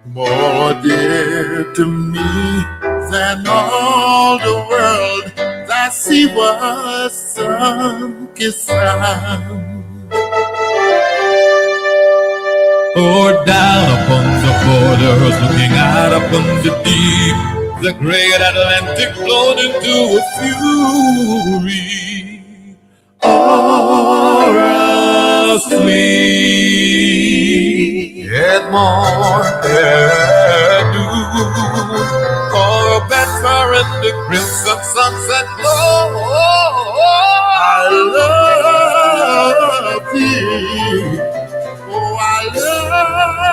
more dear to me than all the world. Thy sea was sunk sand. Or down upon the borders, looking out upon the deep, the great Atlantic flowed into a fury, or asleep. Yet more ado, or a better in the crimson sunset glow. I love thee. Oh, I love thee.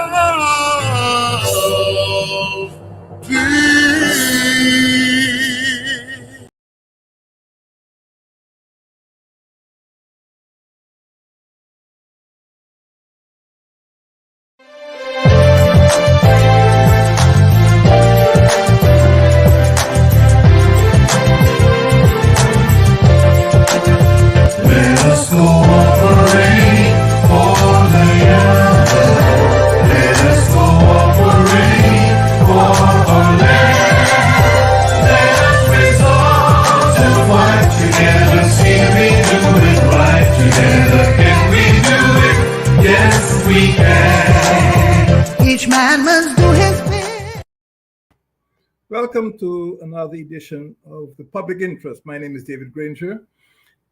Let us cooperate for the young. Let us cooperate for our land. Let us resolve to fight together. See we do it right together. Can we do it? Yes, we can. Each man must do his bit. Welcome to another edition of The Public Interest. My name is David Granger.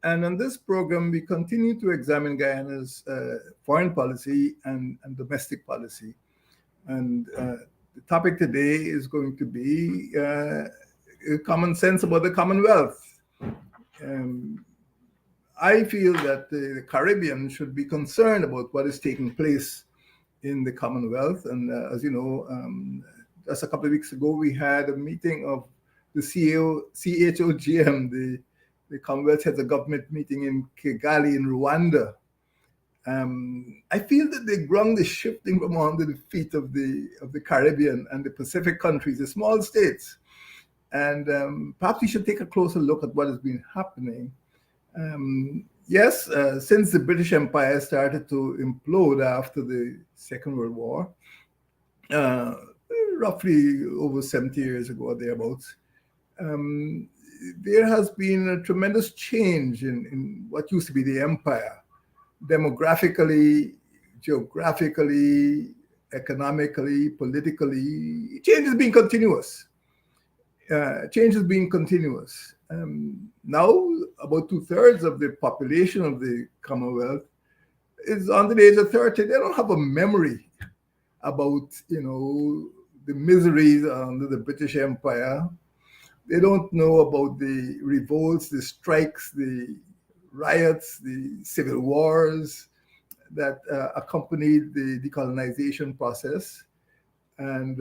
And on this program, we continue to examine Guyana's foreign policy and domestic policy. And the topic today is going to be common sense about the Commonwealth. I feel that the Caribbean should be concerned about what is taking place in the Commonwealth. And as you know, just a couple of weeks ago, we had a meeting of the CHOGM, the Commonwealth Heads of Government meeting in Kigali in Rwanda. I feel that the ground is shifting from under the feet of the Caribbean and the Pacific countries, the small states. And perhaps we should take a closer look at what has been happening. Since the British Empire started to implode after the Second World War, roughly over 70 years ago or thereabouts, there has been a tremendous change in what used to be the empire, demographically, geographically, economically, politically. Change has been continuous. Now, about 2/3 of the population of the Commonwealth is under the age of 30. They don't have a memory about, the miseries under the British Empire. They don't know about the revolts, the strikes, the riots, the civil wars that accompanied the decolonization process. And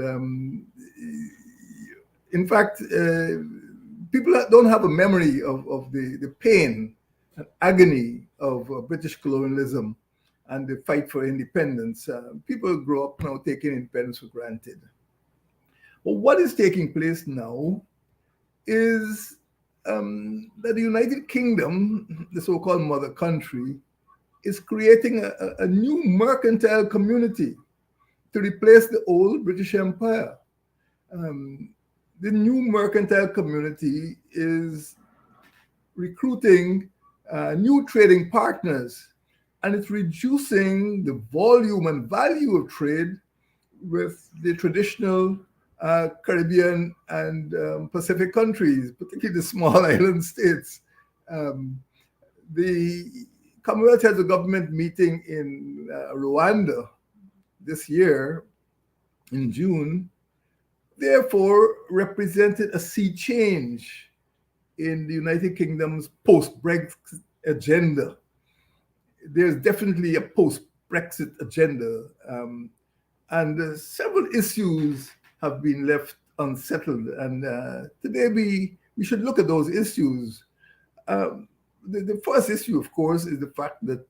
in fact, people don't have a memory of the pain and agony of British colonialism and the fight for independence. People grow up now taking independence for granted. But what is taking place now is that the United Kingdom, the so-called mother country, is creating a new mercantile community to replace the old British Empire. The new mercantile community is recruiting new trading partners, and it's reducing the volume and value of trade with the traditional Caribbean and Pacific countries, particularly the small island states. The Commonwealth has a government meeting in Rwanda this year in June, therefore represented a sea change in the United Kingdom's post-Brexit agenda. There's definitely a post-Brexit agenda, and several issues have been left unsettled. And today we should look at those issues. The first issue, of course, is the fact that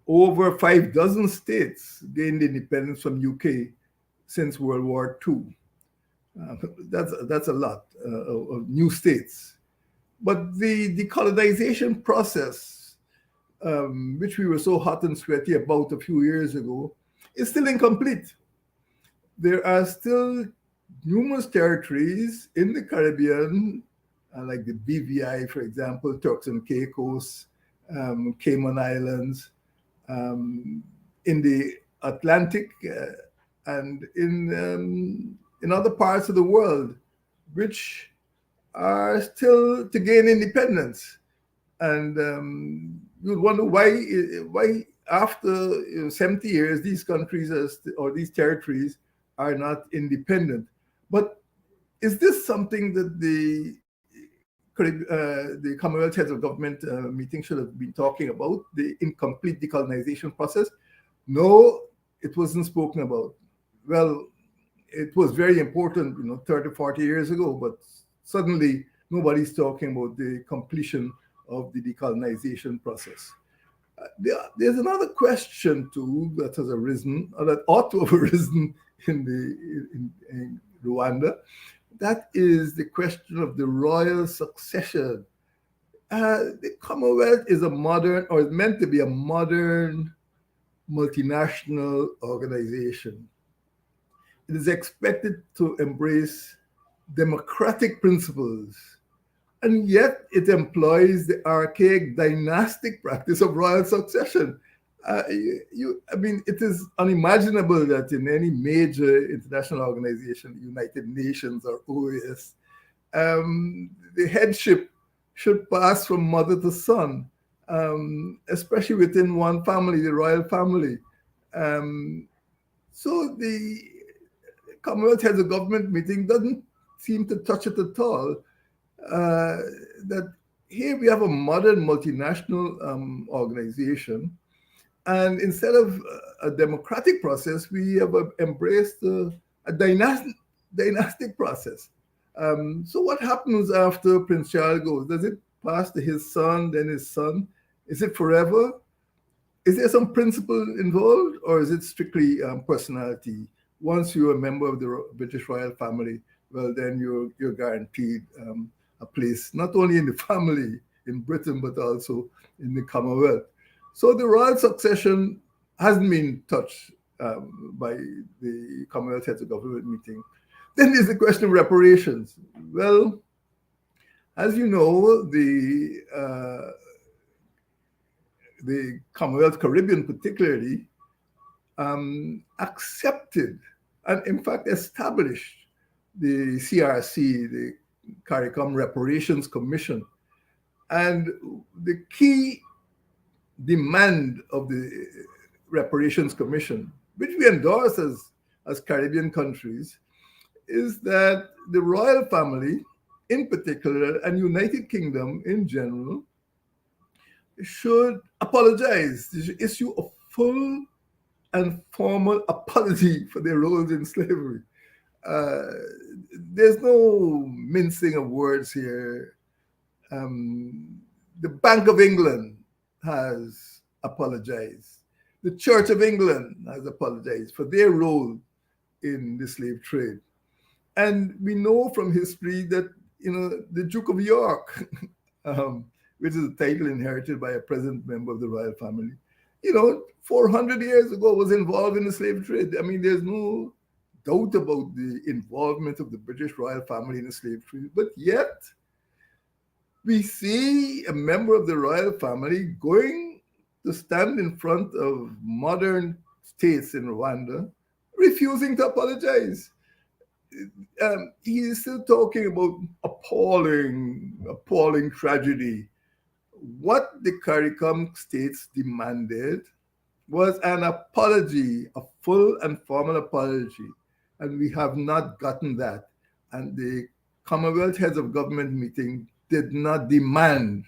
over 6 states gained independence from UK since World War II. That's a lot of new states. But the decolonization process, which we were so hot and sweaty about a few years ago, is still incomplete. there are still numerous territories in the Caribbean, like the BVI, for example, Turks and Caicos, Cayman Islands, in the Atlantic, and in other parts of the world, which are still to gain independence. And you'd wonder why after 70 years these countries or these territories are not independent. But is this something that the Commonwealth Heads of Government meeting should have been talking about, the incomplete decolonization process? No, it wasn't spoken about. Well, it was very important, 30, 40 years ago, but suddenly nobody's talking about the completion of the decolonization process. There's another question too that has arisen, or that ought to have arisen in Rwanda. That is the question of the royal succession. The Commonwealth is a modern, or is meant to be a modern multinational organization. It is expected to embrace democratic principles, and yet it employs the archaic dynastic practice of royal succession. It is unimaginable that in any major international organization, United Nations or OAS, the headship should pass from mother to son, especially within one family, the royal family. So the Commonwealth Heads of Government meeting doesn't seem to touch it at all. That here we have a modern multinational organization, and instead of a democratic process, we have embraced a dynastic process. So what happens after Prince Charles goes? Does it pass to his son, then his son? Is it forever? Is there some principle involved, or is it strictly personality? Once you're a member of the British royal family, well, then you're guaranteed a place, not only in the family in Britain, but also in the Commonwealth. So the royal succession hasn't been touched by the Commonwealth Heads of Government meeting. Then there's the question of reparations. Well, as you know, the Commonwealth Caribbean particularly accepted and in fact established the CRC, the CARICOM Reparations Commission. And the key demand of the Reparations Commission, which we endorse as Caribbean countries, is that the royal family in particular and United Kingdom in general should apologize. They should issue a full and formal apology for their roles in slavery. There's no mincing of words here. The Bank of England has apologized. The Church of England has apologized for their role in the slave trade. And we know from history that, the Duke of York, which is a title inherited by a present member of the royal family, 400 years ago was involved in the slave trade. I mean, there's no doubt about the involvement of the British royal family in the slave trade, but yet we see a member of the royal family going to stand in front of modern states in Rwanda, refusing to apologize. He is still talking about appalling tragedy. What the CARICOM states demanded was an apology, a full and formal apology, and we have not gotten that. And the Commonwealth Heads of Government meeting did not demand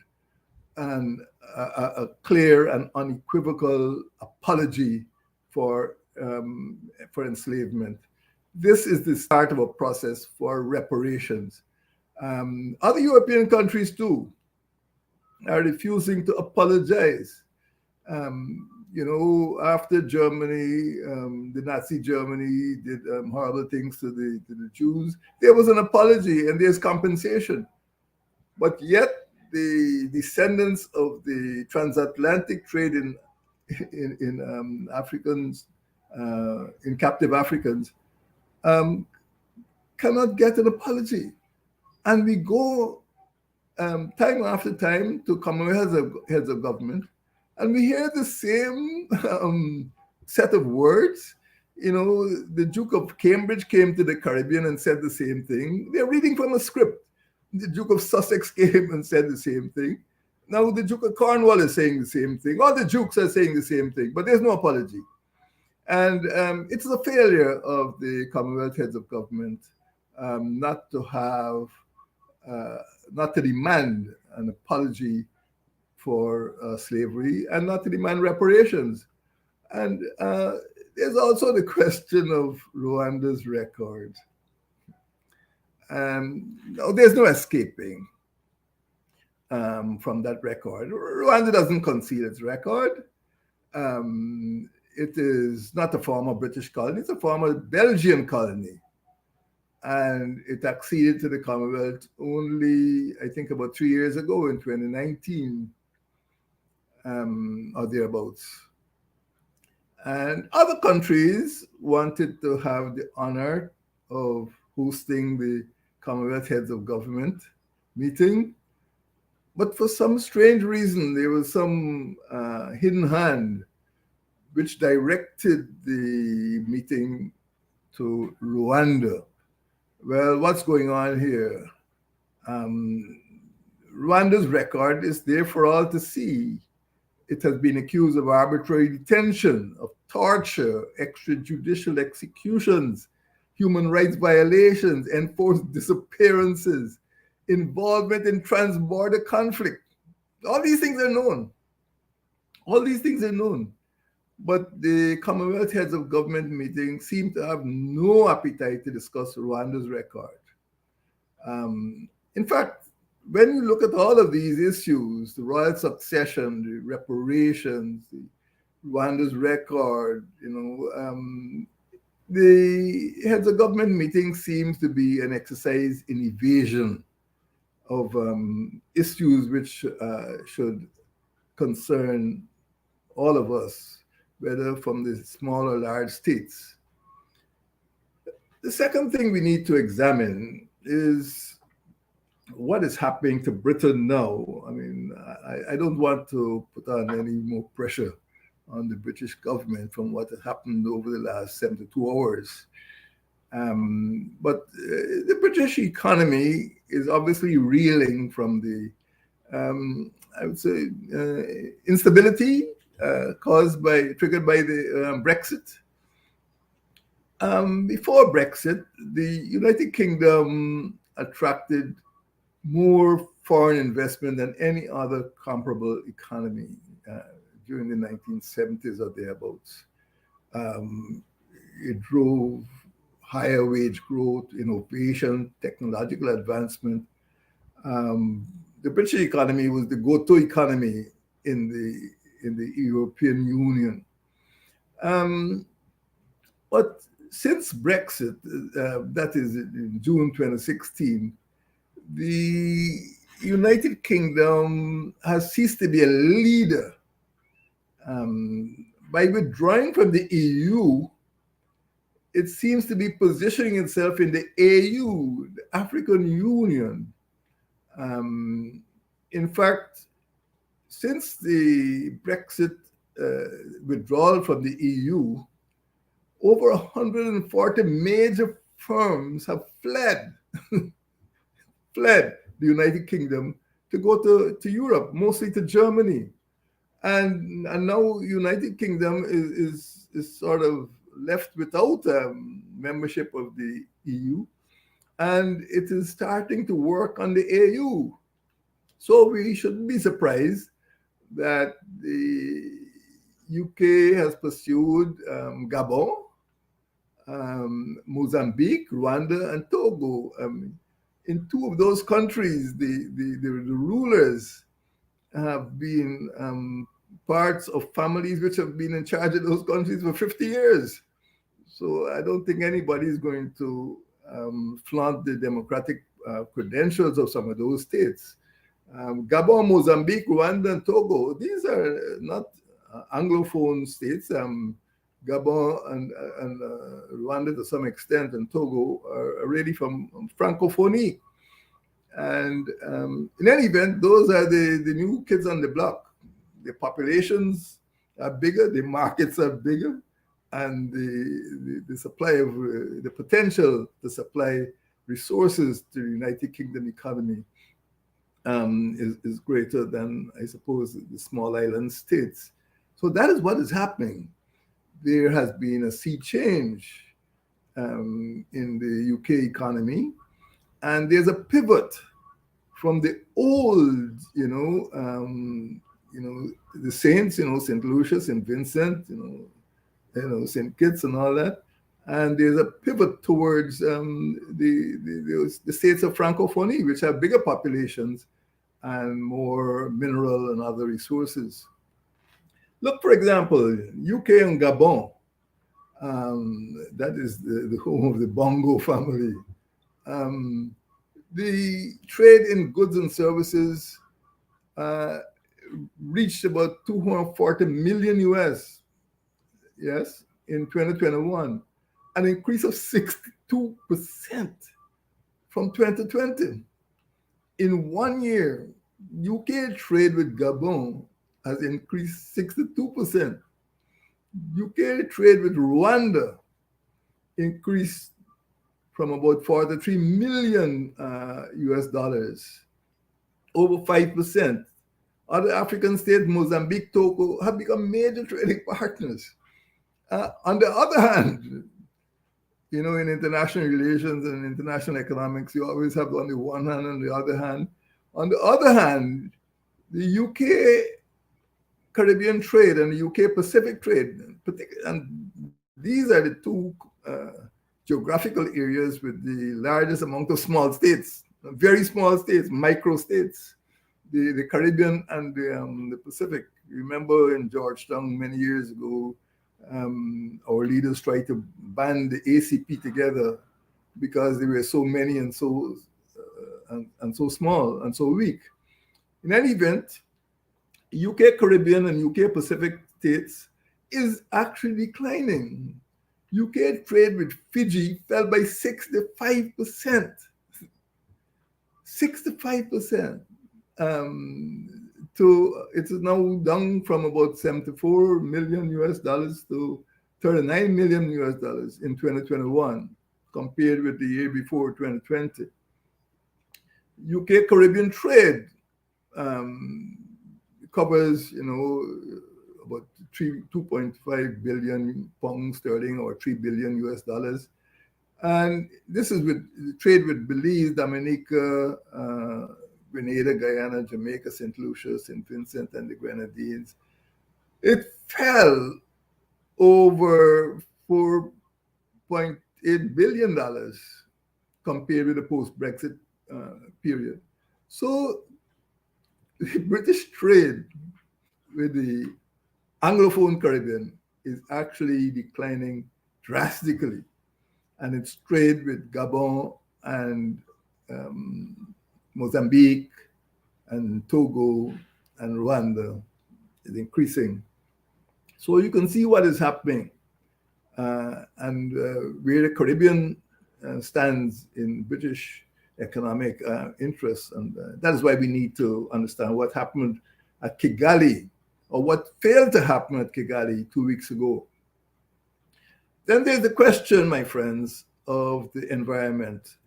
a clear and unequivocal apology for enslavement. This is the start of a process for reparations. Other European countries too are refusing to apologize. After Germany, the Nazi Germany did horrible things to the Jews, there was an apology and there's compensation. But yet the descendants of the transatlantic trade in Africans, in captive Africans, um, cannot get an apology. And we go time after time to Commonwealth heads of government, and we hear the same set of words. You know, the Duke of Cambridge came to the Caribbean and said the same thing. They're reading from a script. The Duke of Sussex came and said the same thing. Now the Duke of Cornwall is saying the same thing. All the dukes are saying the same thing, but there's no apology. And it's a failure of the Commonwealth heads of government not to have, not to demand an apology for slavery and not to demand reparations. And there's also the question of Rwanda's record. No, there's no escaping from that record. Rwanda doesn't concede its record. It is not a former British colony, it's a former Belgian colony. And it acceded to the Commonwealth only, I think, about 3 years ago in 2019 or thereabouts. And other countries wanted to have the honor of hosting the Commonwealth heads of government meeting. But for some strange reason, there was some hidden hand which directed the meeting to Rwanda. Well, what's going on here? Rwanda's record is there for all to see. It has been accused of arbitrary detention, of torture, extrajudicial executions, human rights violations, enforced disappearances, involvement in trans-border conflict. All these things are known. All these things are known. But the Commonwealth heads of government meeting seem to have no appetite to discuss Rwanda's record. In fact, when you look at all of these issues, the royal succession, the reparations, the Rwanda's record, the heads of government meeting seems to be an exercise in evasion of issues which should concern all of us, whether from the small or large states. The second thing we need to examine is what is happening to Britain now. I mean, I don't want to put on any more pressure on the British government from what has happened over the last 72 hours. But the British economy is obviously reeling from the, I would say, instability triggered by the Brexit. Before Brexit, the United Kingdom attracted more foreign investment than any other comparable economy during the 1970s or thereabouts. It drove higher wage growth, innovation, technological advancement. The British economy was the go-to economy in the European Union. But since Brexit, that is in June 2016, the United Kingdom has ceased to be a leader. By withdrawing from the EU, it seems to be positioning itself in the AU, the African Union. In fact, since the Brexit withdrawal from the EU, over 140 major firms have fled the United Kingdom to go to Europe, mostly to Germany. And now United Kingdom is sort of left without membership of the EU, and it is starting to work on the AU. So we shouldn't be surprised that the UK has pursued Gabon, Mozambique, Rwanda, and Togo. In two of those countries, the rulers have been parts of families which have been in charge of those countries for 50 years. So I don't think anybody is going to flaunt the democratic credentials of some of those states. Gabon, Mozambique, Rwanda, and Togo, these are not Anglophone states. Gabon and Rwanda to some extent, and Togo are really from Francophonie. And in any event, those are the new kids on the block. The populations are bigger, the markets are bigger, and the supply of the potential to supply resources to the United Kingdom economy is greater than, I suppose, the small island states. So that is what is happening. There has been a sea change in the UK economy, and there's a pivot from the old, the saints, St. Lucia, St. Vincent, St. Kitts and all that. And there's a pivot towards the states of Francophonie, which have bigger populations and more mineral and other resources. Look, for example, UK and Gabon. That is the home of the Bongo family. The trade in goods and services reached about 240 million US, yes, in 2021, an increase of 62% from 2020. In 1 year, UK trade with Gabon has increased 62%. UK trade with Rwanda increased from about 43 million US dollars, over 5%. Other African states, Mozambique, Togo, have become major trading partners. On the other hand, in international relations and international economics, you always have on the one hand and the other hand. On the other hand, the UK Caribbean trade and the UK Pacific trade, and these are the two geographical areas with the largest amount of small states, very small states, micro states, the Caribbean and the Pacific. Remember in Georgetown many years ago, our leaders tried to band the ACP together because there were so many and so small and so weak. In any event, UK Caribbean and UK Pacific states is actually declining. UK trade with Fiji fell by 65%. 65%. It's now down from about 74 million US dollars to 39 million US dollars in 2021, compared with the year before, 2020. UK Caribbean trade covers, about 2.5 billion pounds sterling or 3 billion US dollars. And this is with trade with Belize, Dominica, Grenada, Guyana, Jamaica, St. Lucia, St. Vincent, and the Grenadines. It fell over $4.8 billion compared with the post-Brexit period. So the British trade with the Anglophone Caribbean is actually declining drastically. And its trade with Gabon and Mozambique and Togo and Rwanda is increasing. So you can see what is happening and where the Caribbean stands in British economic interests. And that is why we need to understand what happened at Kigali, or what failed to happen at Kigali 2 weeks ago. Then there's the question, my friends, of the environment.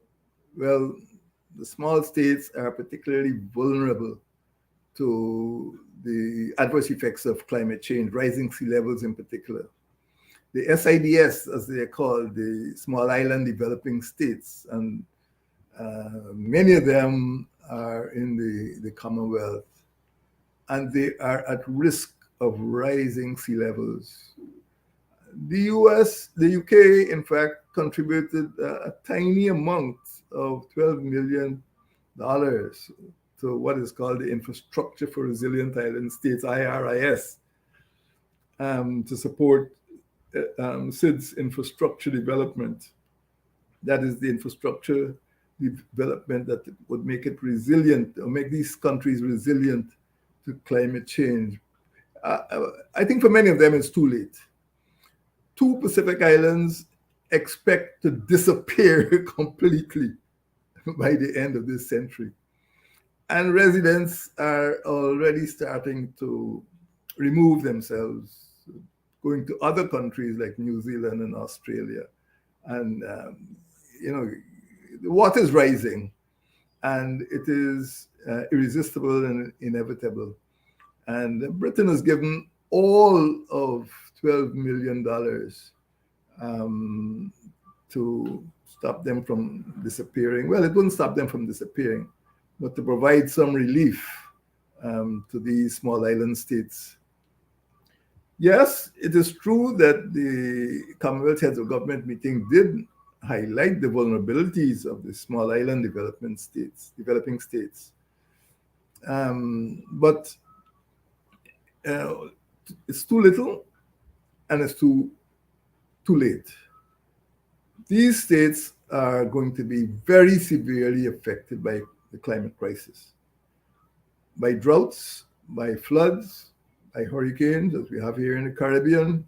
Well, the small states are particularly vulnerable to the adverse effects of climate change, rising sea levels in particular. The SIDS, as they are called, the Small Island Developing States, and many of them are in the Commonwealth, and they are at risk of rising sea levels. The US, the UK, in fact, contributed a tiny amount of $12 million to what is called the Infrastructure for Resilient Island States, IRIS, to support SIDS infrastructure development. That is the infrastructure development that would make it resilient, or make these countries resilient to climate change. I think for many of them it's too late. two Pacific islands expect to disappear completely by the end of this century. And residents are already starting to remove themselves, going to other countries like New Zealand and Australia. And, the water is rising, and it is irresistible and inevitable. And Britain has given all of $12 million to stop them from disappearing. Well, it wouldn't stop them from disappearing, but to provide some relief to these small island states. Yes, it is true that the Commonwealth Heads of Government meeting did highlight the vulnerabilities of the small island developing states. But it's too little and it's too late. These states are going to be very severely affected by the climate crisis, by droughts, by floods, by hurricanes, as we have here in the Caribbean,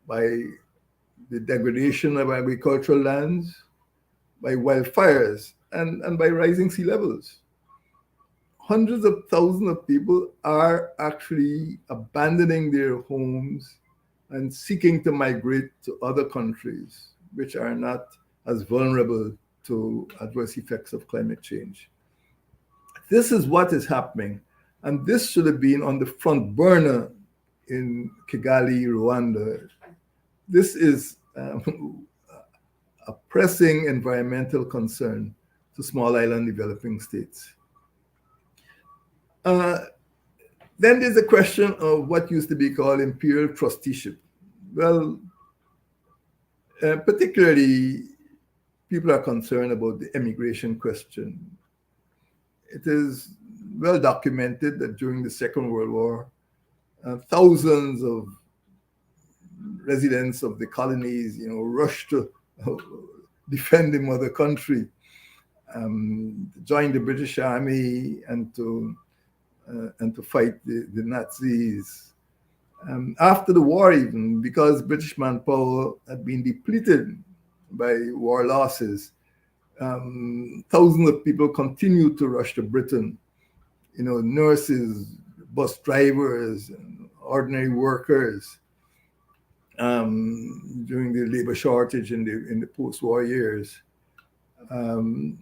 by the degradation of agricultural lands, by wildfires, and by rising sea levels. Hundreds of thousands of people are actually abandoning their homes and seeking to migrate to other countries which are not as vulnerable to adverse effects of climate change. This is what is happening, and this should have been on the front burner in Kigali, Rwanda. This is a pressing environmental concern to small island developing states. Then there's the question of what used to be called imperial trusteeship. Well, particularly people are concerned about the immigration question. It is well documented that during the Second World War, thousands of residents of the colonies, rushed to defend the mother country, join the British Army, and to fight the Nazis. After the war, even because British manpower had been depleted by war losses, thousands of people continued to rush to Britain. Nurses, bus drivers, and ordinary workers during the labor shortage in the post-war years. Well,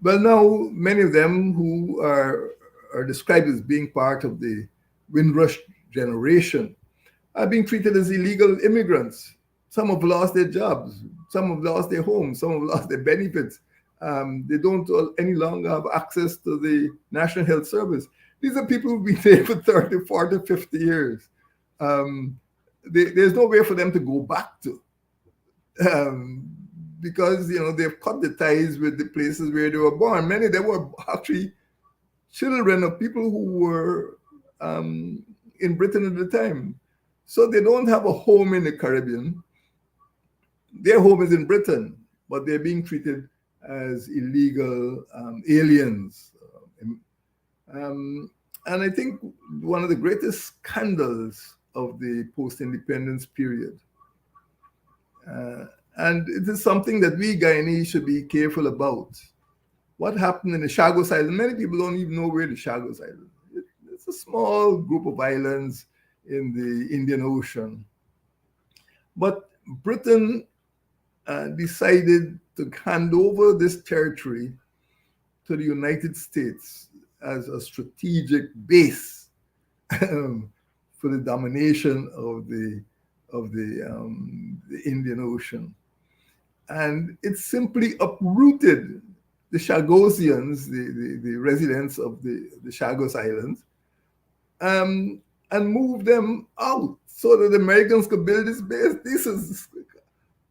now many of them who are described as being part of the Windrush generation are being treated as illegal immigrants. Some have lost their jobs, some have lost their homes, some have lost their benefits. They don't any longer have access to the National Health Service. These are people who've been there for 30, 40, 50 years. There's nowhere for them to go back to. Because they've cut the ties with the places where they were born. Many of them were actually children of people who were in Britain at the time. So they don't have a home in the Caribbean. Their home is in Britain, but they're being treated as illegal aliens. And I think one of the greatest scandals of the post-independence period, and it is something that we Guyanese should be careful about. What happened in the Chagos Islands? Many people don't even know where the Chagos Islands. It's a small group of islands in the Indian Ocean. But Britain decided to hand over this territory to the United States as a strategic base for the domination of the Indian Ocean. And it simply uprooted the Chagosians, the residents of the Chagos Islands, and moved them out so that the Americans could build this base. This is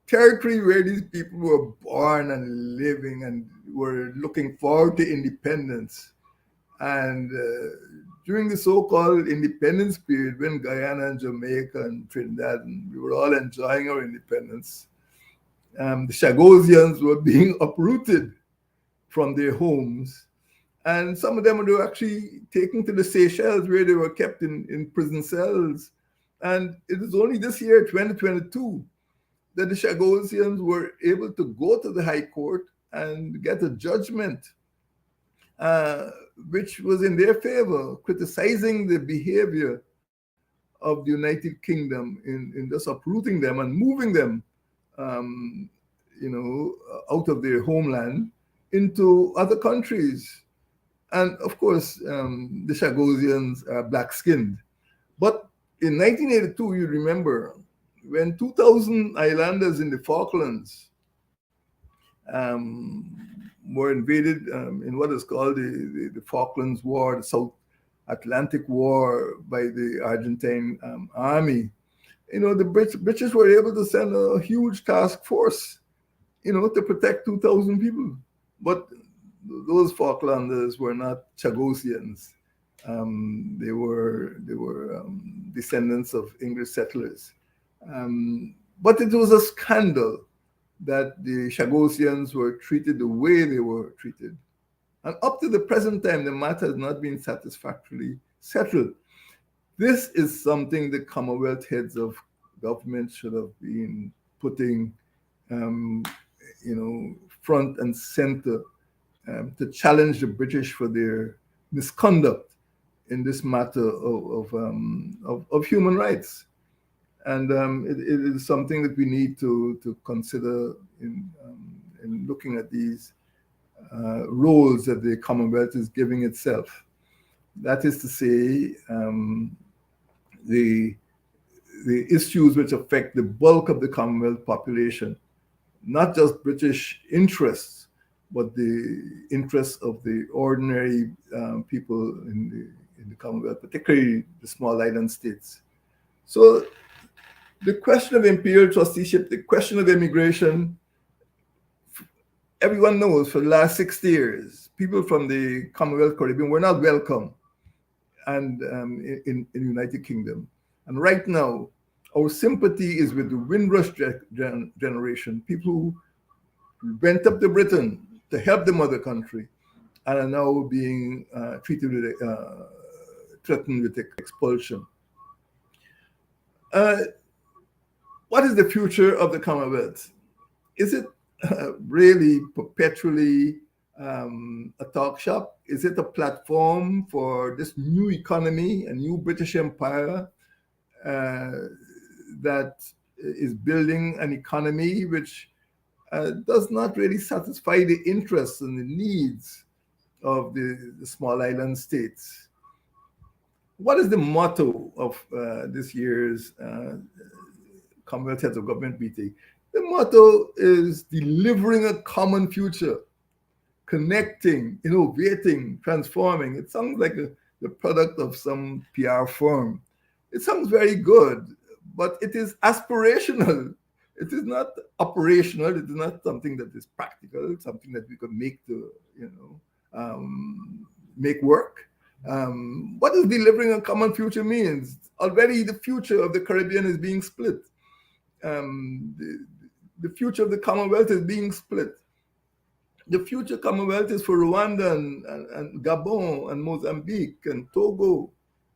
territory where these people were born and living and were looking forward to independence. And during the so-called independence period, when Guyana and Jamaica and Trinidad, and we were all enjoying our independence, the Chagosians were being uprooted from their homes. And some of them were actually taken to the Seychelles, where they were kept in prison cells And it is only this year, 2022, that the Chagosians were able to go to the High Court and get a judgment uh, which was in their favor, criticizing the behavior of the United Kingdom in just uprooting them and moving them, um, out of their homeland into other countries. And of course, the Chagosians are black skinned. But in 1982, you remember, when 2,000 islanders in the Falklands were invaded in what is called the Falklands War, the South Atlantic War by the Argentine army, the British were able to send a huge task force, to protect 2,000 people. But those Falklanders were not Chagosians. They were descendants of English settlers. But it was a scandal that the Chagosians were treated the way they were treated. And up to the present time, the matter has not been satisfactorily settled. This is something the Commonwealth heads of government should have been putting, front and center to challenge the British for their misconduct in this matter of human rights. And it is something that we need to consider in looking at these roles that the Commonwealth is giving itself. That is to say, the issues which affect the bulk of the Commonwealth population, not just British interests, but the interests of the ordinary people in the Commonwealth, particularly the small island states. So the question of imperial trusteeship, the question of immigration, everyone knows for the last 60 years, people from the Commonwealth Caribbean were not welcome and in the United Kingdom. And right now, our sympathy is with the Windrush generation, people who went up to Britain to help the mother country and are now being threatened with expulsion. What is the future of the Commonwealth? Is it really perpetually a talk shop? Is it a platform for this new economy, a new British Empire that is building an economy which does not really satisfy the interests and the needs of the small island states? What is the motto of this year's Commonwealth Heads of Government meeting? The motto is delivering a common future, connecting, innovating, transforming. It sounds like the product of some PR firm. It sounds very good, but it is aspirational. It is not operational. It is not something that is practical. It's something that we could make make work. What does delivering a common future means? Already the future of the Caribbean is being split. The future of the Commonwealth is being split. The future Commonwealth is for Rwanda and Gabon and Mozambique and Togo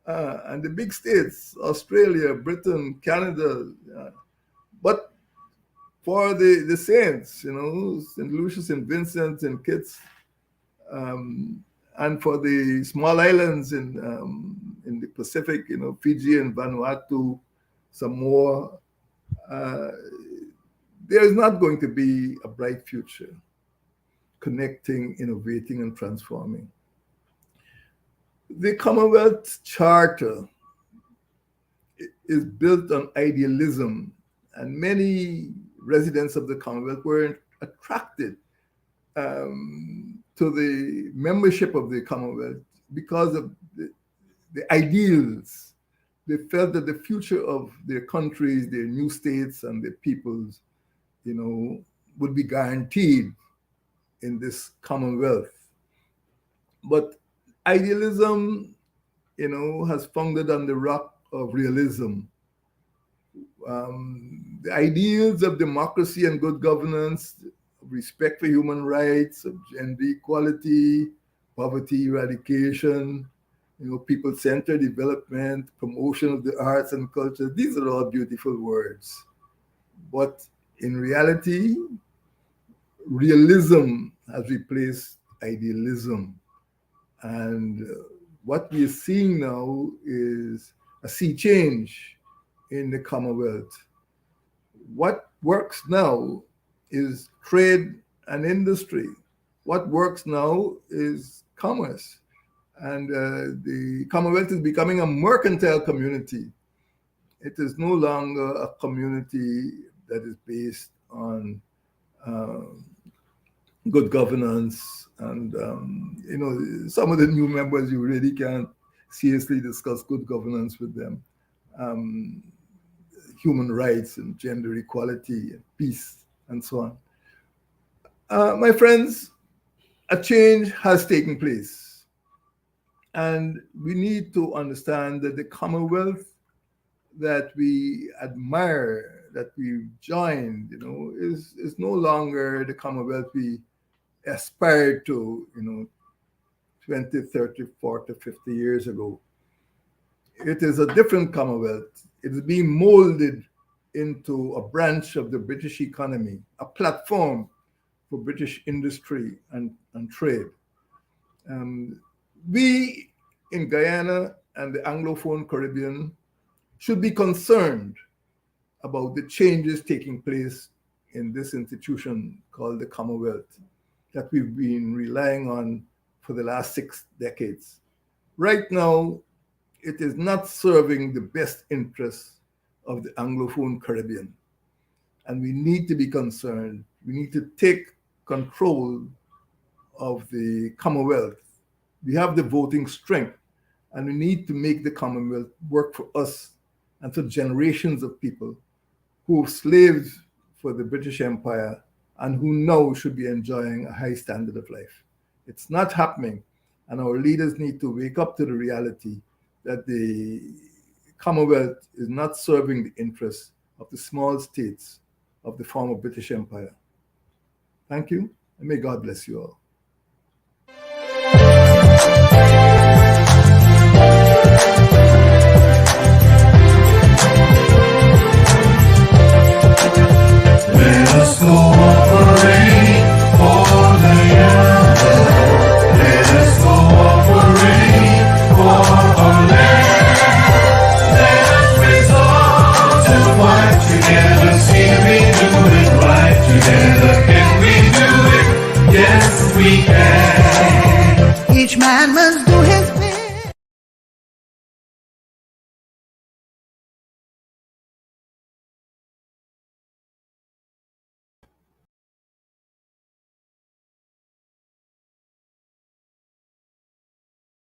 and the big states, Australia, Britain, Canada. But for the saints, St. Lucia, St. Vincent, and Kitts, and for the small islands in the Pacific, Fiji and Vanuatu, Samoa, there is not going to be a bright future connecting, innovating, and transforming. The Commonwealth Charter is built on idealism, and many residents of the Commonwealth were attracted to the membership of the Commonwealth because of the ideals. They felt that the future of their countries, their new states, and their peoples, would be guaranteed in this Commonwealth. But idealism, has founded on the rock of realism. The ideals of democracy and good governance, respect for human rights, of gender equality, poverty eradication, people-centered development, promotion of the arts and culture. These are all beautiful words. But in reality, realism has replaced idealism. And what we're seeing now is a sea change in the Commonwealth. What works now is trade and industry. What works now is commerce. And the Commonwealth is becoming a mercantile community. It is no longer a community that is based on good governance. And, some of the new members, you really can't seriously discuss good governance with them. Human rights and gender equality and peace and so on. My friends, a change has taken place. And we need to understand that the Commonwealth that we admire, that we joined, is no longer the Commonwealth we aspired to, 20, 30, 40, 50 years ago. It is a different Commonwealth. It is being molded into a branch of the British economy, a platform for British industry and trade. We in Guyana and the Anglophone Caribbean should be concerned about the changes taking place in this institution called the Commonwealth that we've been relying on for the last 6 decades. Right now, it is not serving the best interests of the Anglophone Caribbean. And we need to be concerned. We need to take control of the Commonwealth. We have the voting strength, and we need to make the Commonwealth work for us and for generations of people who slaved for the British Empire and who now should be enjoying a high standard of life. It's not happening, and our leaders need to wake up to the reality that the Commonwealth is not serving the interests of the small states of the former British Empire. Thank you, and may God bless you all.